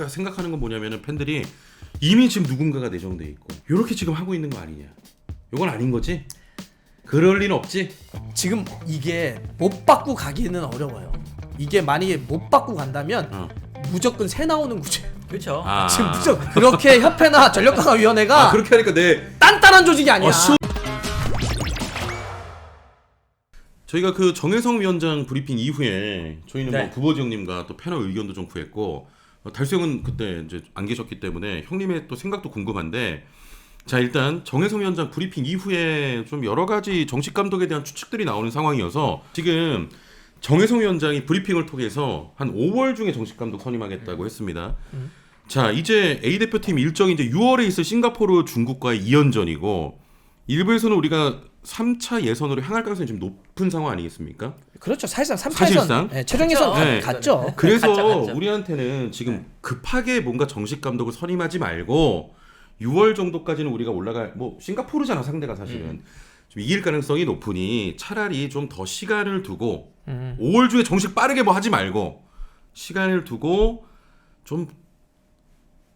생각하는 건 뭐냐면은 팬들이 이미 지금 누군가가 내정돼 있고 이렇게 지금 하고 있는 거 아니냐. 이건 아닌 거지? 그럴 리는 없지. 지금 이게 못 받고 가기는 어려워요. 이게 만약에 못 받고 간다면 무조건 새 나오는 구조예요. 그렇죠. 지금 무조건 그렇게 협회나 전력강화위원회가 그렇게 하니까 내 단단한 조직이 아니야. 저희가 그 정혜성 위원장 브리핑 이후에 저희는 네. 뭐 구보지 형님과 또 패널 의견도 좀 구했고 달수 형은 그때 이제 안 계셨기 때문에 형님의 또 생각도 궁금한데 자 일단 정혜성 위원장 브리핑 이후에 좀 여러 가지 정식 감독에 대한 추측들이 나오는 상황이어서 지금 정혜성 위원장이 브리핑을 통해서 한 5월 중에 정식 감독 선임하겠다고 했습니다. 자 이제 A 대표팀 일정이 이제 6월에 있을 싱가포르 중국과의 2연전이고 일부에서는 우리가 3차 예선으로 향할 가능성이 좀 높은 상황 아니겠습니까? 그렇죠. 사실상 3차전 사실상? 네, 최종 예선 네. 갔죠. 그래서 갔죠. 우리한테는 지금 급하게 뭔가 정식 감독을 선임하지 말고 6월 정도까지는 우리가 올라갈 뭐 싱가포르잖아 상대가 사실은 좀 이길 가능성이 높으니 차라리 좀 더 시간을 두고 5월 중에 정식 빠르게 뭐 하지 말고 시간을 두고 좀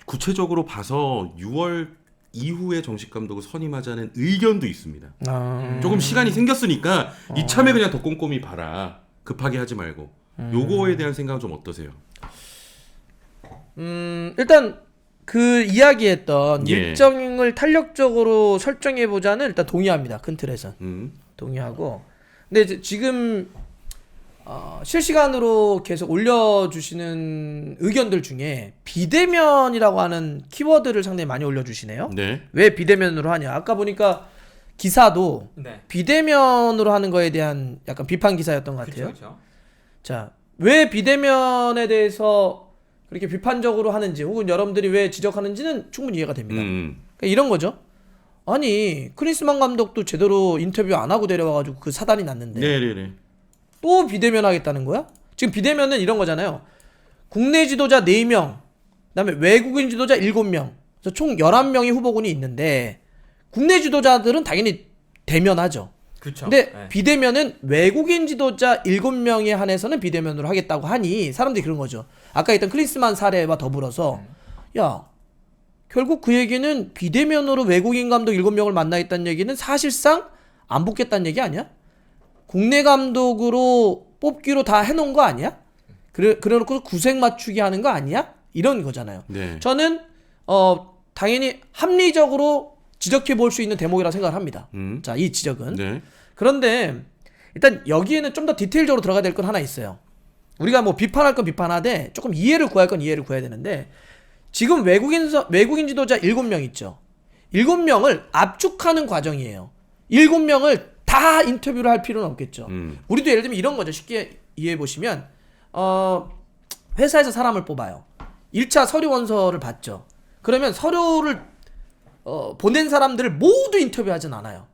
구체적으로 봐서 6월 이후에 정식 감독을 선임하자는 의견도 있습니다. 조금 시간이 생겼으니까 이참에 그냥 더 꼼꼼히 봐라. 급하게 하지 말고. 요거에 대한 생각은 좀 어떠세요? 일단 그 이야기했던 예. 일정을 탄력적으로 설정해 보자는 일단 동의합니다. 큰 틀에서 동의하고. 근데 이제 지금 실시간으로 계속 올려주시는 의견들 중에 비대면이라고 하는 키워드를 상당히 많이 올려주시네요. 네. 왜 비대면으로 하냐? 아까 보니까 기사도 네. 비대면으로 하는 거에 대한 약간 비판 기사였던 것 같아요. 그렇죠. 자, 왜 비대면에 대해서 그렇게 비판적으로 하는지 혹은 여러분들이 왜 지적하는지는 충분히 이해가 됩니다. 그러니까 이런 거죠. 아니 크리스만 감독도 제대로 인터뷰 안 하고 데려와가지고 그 사단이 났는데 네네네. 또 비대면 하겠다는 거야? 지금 비대면은 이런 거잖아요. 국내 지도자 4명, 그다음에 외국인 지도자 7명, 그래서 총 11명이 후보군이 있는데 국내 지도자들은 당연히 대면하죠. 그렇죠. 근데 네. 비대면은 외국인 지도자 7명에 한해서는 비대면으로 하겠다고 하니 사람들이 그런 거죠. 아까 했던 크리스만 사례와 더불어서 야 결국 그 얘기는 비대면으로 외국인 감독 7명을 만나겠다는 얘기는 사실상 안 뽑겠다는 얘기 아니야? 국내 감독으로 뽑기로 다 해놓은 거 아니야? 그래놓고 구색 맞추기 하는 거 아니야? 이런 거잖아요. 네. 저는 당연히 합리적으로 지적해 볼 수 있는 대목이라고 생각을 합니다. 자, 이 지적은. 네. 그런데 일단 여기에는 좀 더 디테일적으로 들어가야 될 건 하나 있어요. 우리가 뭐 비판할 건 비판하되 조금 이해를 구할 건 이해를 구해야 되는데 지금 외국인 지도자 7명 있죠. 7명을 압축하는 과정이에요. 7명을 다 인터뷰를 할 필요는 없겠죠. 우리도 예를 들면 이런 거죠. 쉽게 이해해 보시면 회사에서 사람을 뽑아요. 1차 서류 원서를 받죠. 그러면 서류를 보낸 사람들을 모두 인터뷰하진 않아요.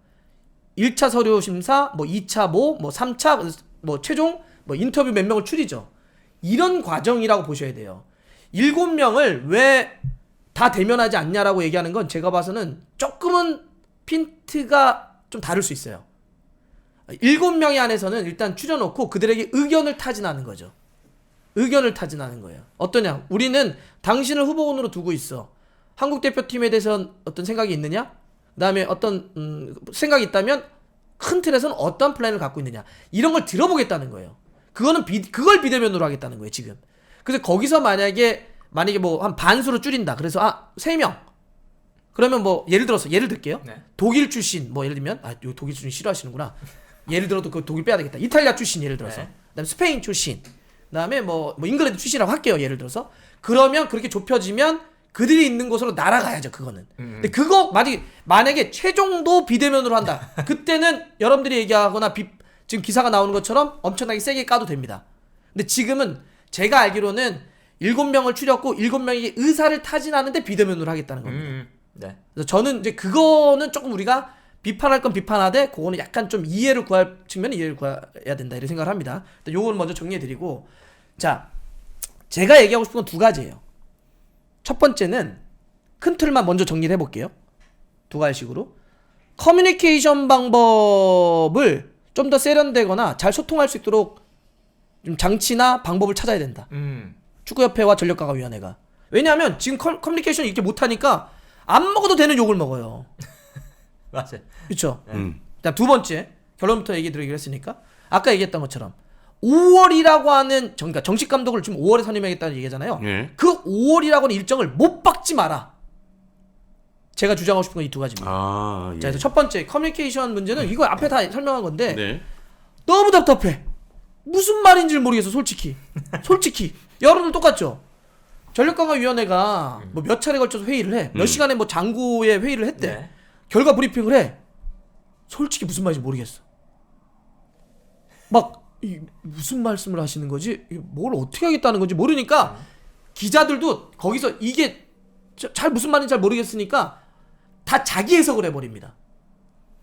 1차 서류 심사, 뭐 2차 뭐 3차 뭐 최종 뭐 인터뷰 몇 명을 추리죠. 이런 과정이라고 보셔야 돼요. 7명을 왜 다 대면하지 않냐라고 얘기하는 건 제가 봐서는 조금은 핀트가 좀 다를 수 있어요. 7명이 안에서는 일단 추려놓고 그들에게 의견을 타진하는 거죠. 의견을 타진하는 거예요. 어떠냐? 우리는 당신을 후보군으로 두고 있어. 한국 대표팀에 대해서 어떤 생각이 있느냐? 그다음에 어떤 생각이 있다면 큰 틀에서는 어떤 플랜을 갖고 있느냐? 이런 걸 들어보겠다는 거예요. 그걸 비대면으로 하겠다는 거예요, 지금. 그래서 거기서 만약에 뭐 한 반수로 줄인다. 그래서 3명. 그러면 뭐 예를 들게요. 네. 독일 출신 뭐 예를 들면 요 독일 출신 싫어하시는구나. 예를 들어도 그 독일 빼야 되겠다. 이탈리아 출신 예를 들어서. 네. 그다음에 스페인 출신. 그다음에 뭐 잉글랜드 출신이라고 할게요. 예를 들어서. 그러면 그렇게 좁혀지면 그들이 있는 곳으로 날아가야죠. 그거는. 근데 그거 만약에 최종도 비대면으로 한다. 그때는 여러분들이 얘기하거나 지금 기사가 나오는 것처럼 엄청나게 세게 까도 됩니다. 근데 지금은 제가 알기로는 7명을 추렸고 7명이 의사를 타진하는데 비대면으로 하겠다는 겁니다. 네. 그래서 저는 이제 그거는 조금 우리가 비판할 건 비판하되 그거는 약간 좀 이해를 구할 측면에 이해를 구해야 된다 이런 생각을 합니다. 요거는 먼저 정리해드리고 자 제가 얘기하고 싶은 건 2가지예요. 첫 번째는 큰 틀만 먼저 정리를 해볼게요. 2가지식으로 커뮤니케이션 방법을 좀 더 세련되거나 잘 소통할 수 있도록 좀 장치나 방법을 찾아야 된다. 축구협회와 전력강화위원회가 왜냐하면 지금 커뮤니케이션 이렇게 못하니까 안 먹어도 되는 욕을 먹어요. 맞아요. 그렇죠. 음. 자, 두 번째 결론부터 얘기 드리기로 했으니까 아까 얘기했던 것처럼 5월이라고 하는 그러니까 정식 감독을 지금 5월에 선임하겠다는 얘기잖아요. 예. 그 5월이라고 하는 일정을 못 박지 마라. 제가 주장하고 싶은 건 이 두 가지입니다. 아, 예. 자, 그래서 첫 번째 커뮤니케이션 문제는 이거 앞에 다 설명한 건데 네. 너무 답답해. 무슨 말인지 모르겠어, 솔직히. 솔직히 여러분들 똑같죠. 전력강화위원회가 뭐 몇 차례 걸쳐서 회의를 해. 몇 시간에 뭐 장구에 회의를 했대. 네. 결과 브리핑을 해. 솔직히 무슨 말인지 모르겠어. 막 무슨 말씀을 하시는 거지? 뭘 어떻게 하겠다는 건지 모르니까 기자들도 거기서 이게 잘 무슨 말인지 잘 모르겠으니까 다 자기 해석을 해버립니다.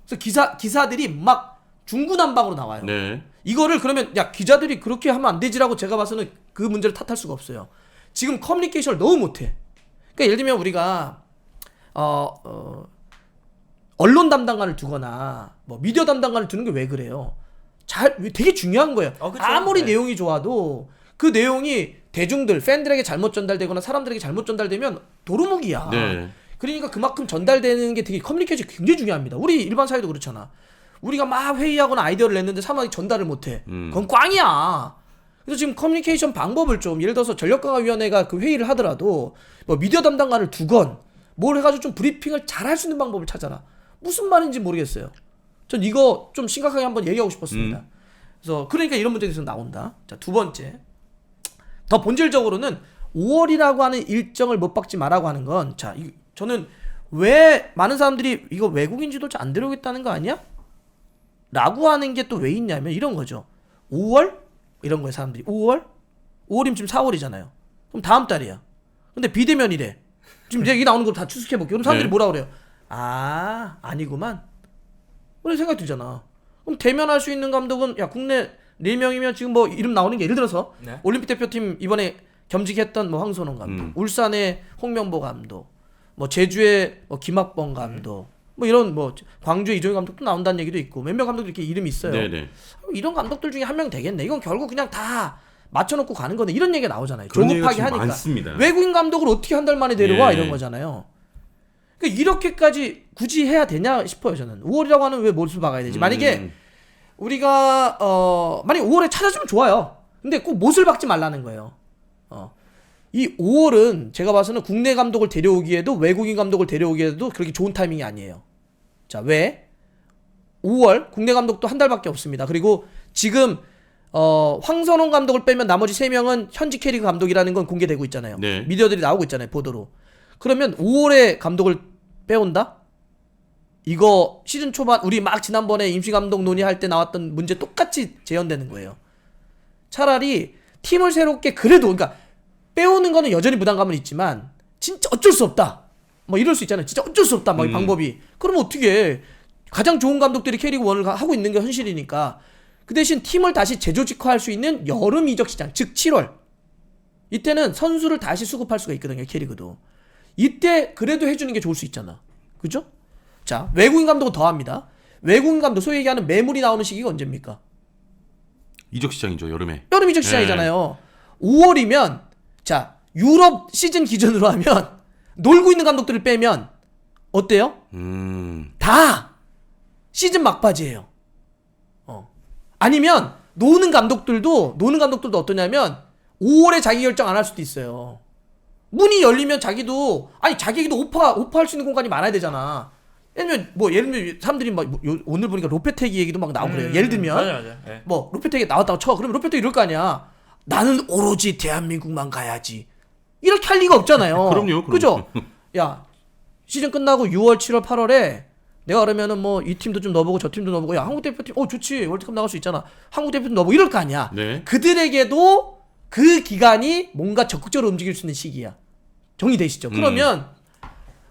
그래서 기사들이 막 중구난방으로 나와요. 네. 이거를 그러면 야 기자들이 그렇게 하면 안 되지라고 제가 봐서는 그 문제를 탓할 수가 없어요. 지금 커뮤니케이션을 너무 못해. 그러니까 예를 들면 우리가 언론 담당관을 두거나 뭐 미디어 담당관을 두는 게 왜 그래요? 되게 중요한 거예요. 그쵸? 아무리 네. 내용이 좋아도 그 내용이 대중들, 팬들에게 잘못 전달되거나 사람들에게 잘못 전달되면 도루묵이야. 네. 그러니까 그만큼 전달되는 게 되게 커뮤니케이션이 굉장히 중요합니다. 우리 일반 사회도 그렇잖아. 우리가 막 회의하거나 아이디어를 냈는데 사람이 전달을 못해. 그건 꽝이야. 그래서 지금 커뮤니케이션 방법을 좀 예를 들어서 전력강화위원회가 그 회의를 하더라도 뭐 미디어 담당관을 두건 뭘 해가지고 좀 브리핑을 잘 할 수 있는 방법을 찾아라. 무슨 말인지 모르겠어요. 전 이거 좀 심각하게 한번 얘기하고 싶었습니다. 그래서 그러니까 이런 문제에 대해서 나온다. 자, 두 번째. 더 본질적으로는 5월이라고 하는 일정을 못 박지 마라고 하는 건 자, 저는 왜 많은 사람들이 이거 외국인 지도자 안 데려오겠다는 거 아니야? 라고 하는 게 또 왜 있냐면 이런 거죠. 5월? 이런 거예요, 사람들이. 5월? 5월이면 지금 4월이잖아요. 그럼 다음 달이야. 근데 비대면이래. 지금 얘기 나오는 거 다 추측해볼게요. 그럼 사람들이 네. 뭐라 그래요? 아, 아니구만. 그런 생각이 들잖아. 그럼 대면할 수 있는 감독은 야 국내 4명이면 지금 뭐 이름 나오는 게 예를 들어서 네. 올림픽 대표팀 이번에 겸직했던 뭐 황선홍 감독, 울산의 홍명보 감독, 뭐 제주의 뭐 김학범 감독, 뭐 이런 뭐 광주의 이종희 감독도 나온다는 얘기도 있고 몇몇 감독들 이렇게 이름이 있어요. 네네. 이런 감독들 중에 한 명 되겠네. 이건 결국 그냥 다 맞춰놓고 가는 거네. 이런 얘기가 나오잖아요. 그런 얘기가 조급하게 지금 하니까. 많습니다. 외국인 감독을 어떻게 한 달 만에 데려와 예. 이런 거잖아요. 그러니까 이렇게까지 굳이 해야 되냐 싶어요. 저는 5월이라고 하는 왜 못을 박아야 되지? 만약에 우리가 만약 5월에 찾아주면 좋아요. 근데 꼭 못을 박지 말라는 거예요. 이 5월은 제가 봐서는 국내 감독을 데려오기에도 외국인 감독을 데려오기에도 그렇게 좋은 타이밍이 아니에요. 자, 왜? 5월 국내 감독도 한 달밖에 없습니다. 그리고 지금 황선홍 감독을 빼면 나머지 3명은 현직 K리그 감독이라는 건 공개되고 있잖아요. 네. 미디어들이 나오고 있잖아요, 보도로. 그러면 5월에 감독을 빼온다? 이거 시즌 초반 우리 막 지난번에 임시 감독 논의할 때 나왔던 문제 똑같이 재현되는 거예요. 차라리 팀을 새롭게 그래도 그러니까 빼오는 거는 여전히 부담감은 있지만 진짜 어쩔 수 없다. 뭐 이럴 수 있잖아요. 진짜 어쩔 수 없다. 막 이 방법이. 그러면 어떻게 해? 가장 좋은 감독들이 K리그 1을 하고 있는 게 현실이니까. 그 대신 팀을 다시 재조직화할 수 있는 여름 이적 시장, 즉 7월. 이때는 선수를 다시 수급할 수가 있거든요, K리그도. 이때 그래도 해주는 게 좋을 수 있잖아. 그죠? 자, 외국인 감독은 더 합니다. 외국인 감독, 소위 얘기하는 매물이 나오는 시기가 언제입니까? 이적 시장이죠, 여름에. 여름 이적 시장이잖아요. 5월이면, 자, 유럽 시즌 기준으로 하면, 놀고 있는 감독들을 빼면, 어때요? 다 시즌 막바지예요. 아니면, 노는 감독들도 어떠냐면, 5월에 자기 결정 안 할 수도 있어요. 문이 열리면 자기도 오퍼할 수 있는 공간이 많아야 되잖아. 예를 들면 사람들이 막 오늘 보니까 로페테기 얘기도 막 나오고 그래요. 예를 들면 맞아요. 네. 뭐 로페테기 나왔다고 쳐. 그러면 로페테기 이럴 거 아니야. 나는 오로지 대한민국만 가야지. 이렇게 할 리가 없잖아요. 그럼요. 그죠? 야, 시즌 끝나고 6월, 7월, 8월에 내가 그러면은 뭐 이 팀도 좀 넣어보고 저 팀도 넣어보고 야 한국 대표팀 좋지 월드컵 나갈 수 있잖아. 한국 대표팀 넣어보고 이럴 거 아니야. 네. 그들에게도 그 기간이 뭔가 적극적으로 움직일 수 있는 시기야. 정리되시죠? 그러면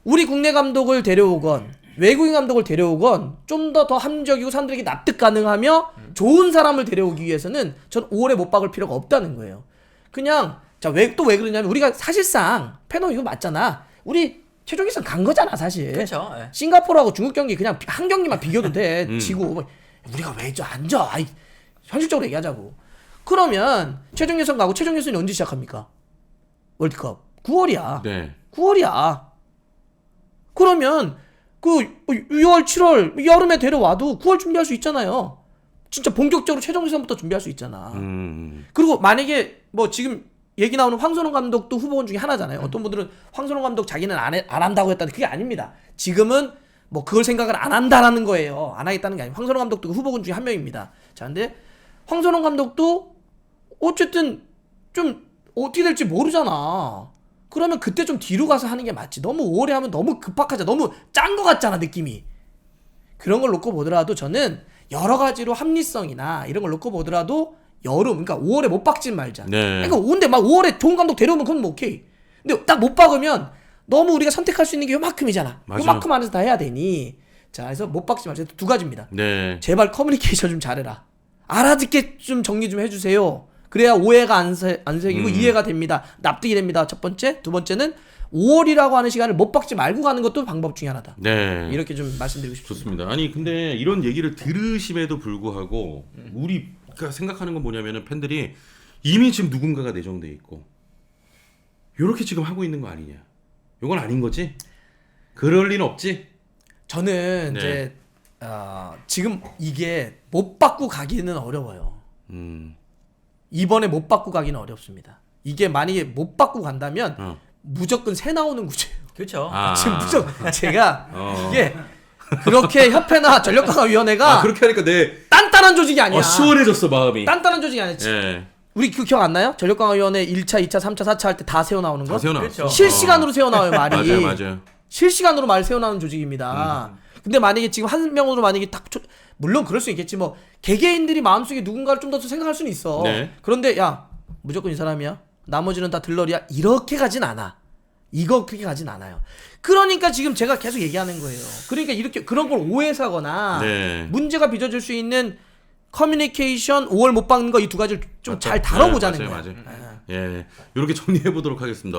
우리 국내 감독을 데려오건 외국인 감독을 데려오건 좀 더 합리적이고 사람들에게 납득 가능하며 좋은 사람을 데려오기 위해서는 전 5월에 못 박을 필요가 없다는 거예요. 그냥 자, 왜 그러냐면 우리가 사실상 패널 이거 맞잖아. 우리 최종 예선 간 거잖아, 사실. 그렇죠. 네. 싱가포르하고 중국 경기 그냥 한 경기만 비교도 돼. 지고 뭐, 우리가 왜 앉아? 아이, 현실적으로 얘기하자고. 그러면 최종 예선 가고 최종 예선이 언제 시작합니까? 월드컵. 9월이야. 네. 9월이야. 그러면 그 6월, 7월 여름에 데려와도 9월 준비할 수 있잖아요. 진짜 본격적으로 최종 예선부터 준비할 수 있잖아. 그리고 만약에 뭐 지금 얘기 나오는 황선홍 감독도 후보군 중에 하나잖아요. 어떤 분들은 황선홍 감독 자기는 안 한다고 했다는데 그게 아닙니다. 지금은 뭐 그걸 생각을 안 한다라는 거예요. 안 하겠다는 게 아니고 황선홍 감독도 후보군 중에 한 명입니다. 자, 근데 황선홍 감독도 어쨌든 좀 어떻게 될지 모르잖아. 그러면 그때 좀 뒤로 가서 하는 게 맞지. 너무 5월에 하면 너무 급박하자. 너무 짠 거 같잖아, 느낌이. 그런 걸 놓고 보더라도 저는 여러 가지로 합리성이나 이런 걸 놓고 보더라도 여름, 그러니까 5월에 못 박지 말자. 네. 그러니까 근데 막 5월에 좋은 감독 데려오면 그건 뭐 오케이. 근데 딱 못 박으면 너무 우리가 선택할 수 있는 게 요만큼이잖아. 맞아요. 요만큼 안에서 다 해야 되니. 자, 그래서 못 박지 말자. 두 가지입니다. 네. 제발 커뮤니케이션 좀 잘해라. 알아듣게 좀 정리 좀 해주세요. 그래야 오해가 안 생기고 이해가 됩니다. 납득이 됩니다. 첫 번째. 두 번째는 5월이라고 하는 시간을 못 박지 말고 가는 것도 방법 중에 하나다. 네. 이렇게 좀 말씀드리고 싶습니다. 좋습니다. 아니 근데 이런 얘기를 들으심에도 불구하고 우리가 생각하는 건 뭐냐면은 팬들이 이미 지금 누군가가 내정돼 있고 요렇게 지금 하고 있는 거 아니냐. 요건 아닌 거지? 그럴 리는 없지? 저는 네. 이제 지금 이게 못 받고 가기는 어려워요. 이번에 못 받고 가기는 어렵습니다. 이게 만약에 못 받고 간다면 무조건 새 나오는 구제예요. 그렇죠. 지금 무조건 제가 이게 그렇게 협회나 전력강화위원회가 그렇게 하니까 내 단단한 조직이 아니야. 시원해졌어 마음이. 단단한 조직이 아니야. 예. 우리 그 기억 안 나요? 전력강화위원회 1차, 2차, 3차, 4차 할 때 다 세워 나오는 거? 다 세워놨어. 그렇죠. 실시간으로 세워 나와요, 말이. 맞아요. 실시간으로 말 세워나오는 조직입니다. 근데 만약에 지금 한 명으로 만약에 딱 물론 그럴 수 있겠지 뭐 개개인들이 마음속에 누군가를 좀 더 생각할 수는 있어. 네. 그런데 야 무조건 이 사람이야. 나머지는 다 들러리야. 이렇게 가진 않아. 그렇게 가진 않아요. 그러니까 지금 제가 계속 얘기하는 거예요. 그러니까 이렇게 그런 걸 오해사거나 네. 문제가 빚어질 수 있는 커뮤니케이션 5월 못 박는 거 이 두 가지를 좀 잘 다뤄보자는 네, 거야. 맞아요. 예. 이렇게 정리해 보도록 하겠습니다.